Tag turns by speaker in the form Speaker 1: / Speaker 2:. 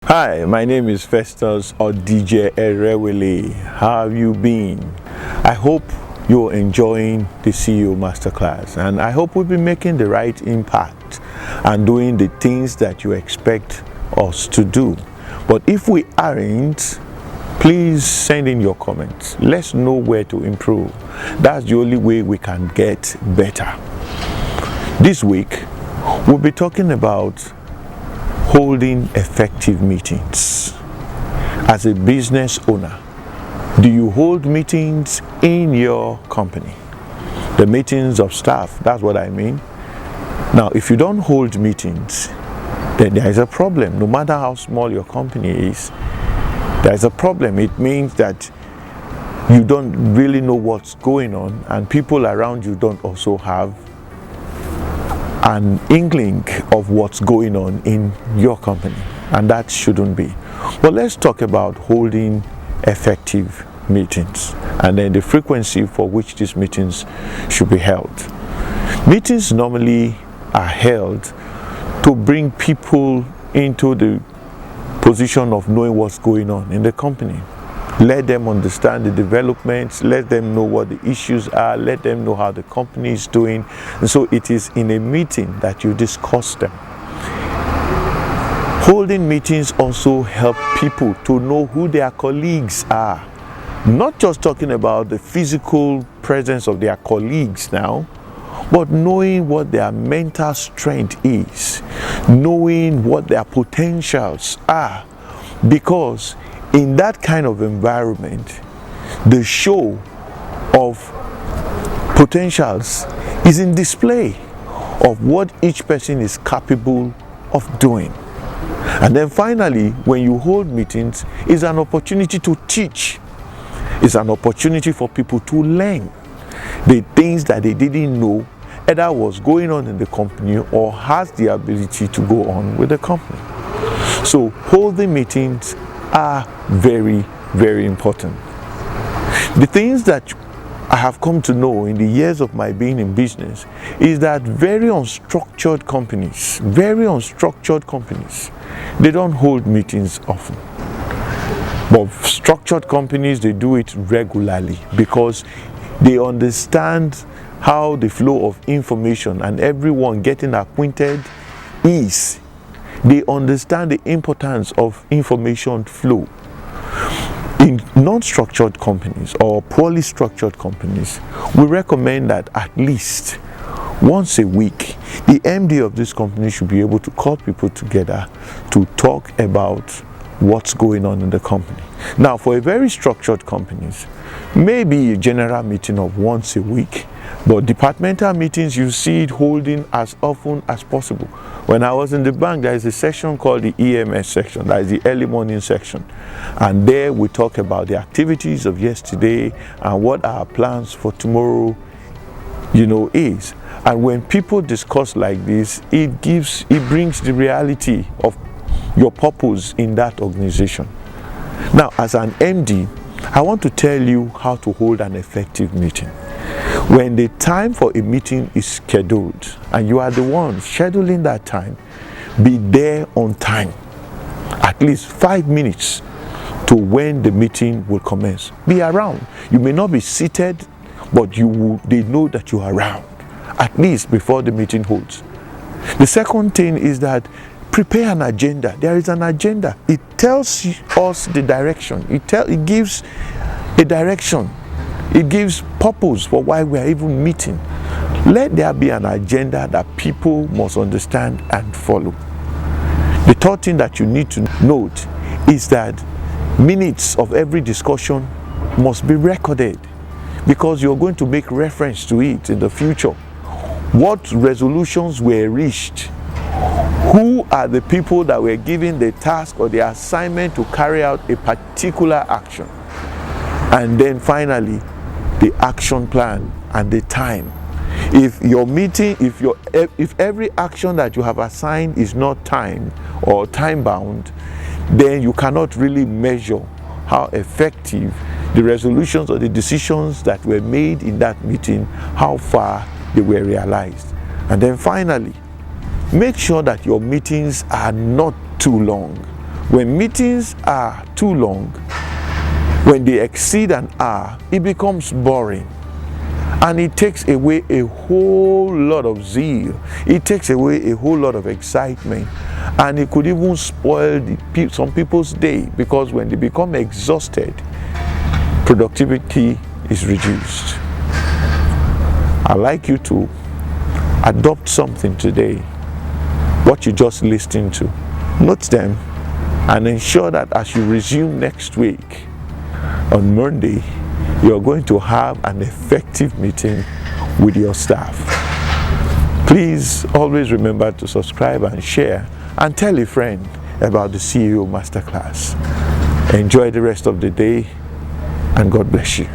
Speaker 1: Hi, my name is Festus or DJ Erewele. How have you been? I hope you're enjoying the CEO Masterclass, and I hope we'll be making the right impact and doing the things that you expect us to do. But if we aren't, please send in your comments. Let's know where to improve. That's the only way we can get better. This week, we'll be talking about holding effective meetings. As a business owner, do you hold meetings in your company? The meetings of staff, that's what I mean. Now, if you don't hold meetings, then there is a problem. No matter how small your company is, there is a problem. It means that you don't really know what's going on, and people around you don't also have an inkling of what's going on in your company, and that shouldn't be. But let's talk about holding effective meetings and then the frequency for which these meetings should be held. Meetings normally are held to bring people into the position of knowing what's going on in the company. Let them understand the developments, let them know what the issues are, let them know how the company is doing. And so it is in a meeting that you discuss them. Holding meetings also help people to know who their colleagues are. Not just talking about the physical presence of their colleagues now, but knowing what their mental strength is, knowing what their potentials are, because in that kind of environment, the show of potentials is in display of what each person is capable of doing. And then finally, when you hold meetings, it's an opportunity to teach. It's an opportunity for people to learn the things that they didn't know either was going on in the company or has the ability to go on with the company. So holding meetings are very, very important. The things that I have come to know in the years of my being in business is that very unstructured companies, they don't hold meetings often. But structured companies, they do it regularly because they understand how the flow of information and everyone getting acquainted is. They understand the importance of information flow. In non-structured companies or poorly structured companies, we recommend that at least once a week, the MD of this company should be able to call people together to talk about what's going on in the company. Now, for a very structured companies, maybe a general meeting of once a week, but departmental meetings, you see it holding as often as possible. When I was in the bank, there is a section called the EMS section, that is the early morning section. And there we talk about the activities of yesterday and what our plans for tomorrow, is. And when people discuss like this, it brings the reality of your purpose in that organization. Now, as an MD, I want to tell you how to hold an effective meeting. When the time for a meeting is scheduled and you are the one scheduling that time, be there on time, at least 5 minutes to when the meeting will commence. Be around. You may not be seated, but they know that you are around, at least before the meeting holds. The second thing is that prepare an agenda. There is an agenda. It tells us the direction. It gives a direction. It gives purpose for why we are even meeting. Let there be an agenda that people must understand and follow. The third thing that you need to note is that minutes of every discussion must be recorded because you're going to make reference to it in the future. What resolutions were reached? Who are the people that were given the task or the assignment to carry out a particular action? And then finally, the action plan and the time. If your meeting, if every action that you have assigned is not timed or time bound, then you cannot really measure how effective the resolutions or the decisions that were made in that meeting, how far they were realized. And then finally, make sure that your meetings are not too long. When meetings are too long, when they exceed an hour, it becomes boring. And it takes away a whole lot of zeal. It takes away a whole lot of excitement. And it could even spoil some people's day, because when they become exhausted, productivity is reduced. I'd like you to adopt something today, what you just listened to. Note them and ensure that as you resume next week, on Monday, you're going to have an effective meeting with your staff. Please always remember to subscribe and share, and tell a friend about the CEO Masterclass. Enjoy the rest of the day, and God bless you.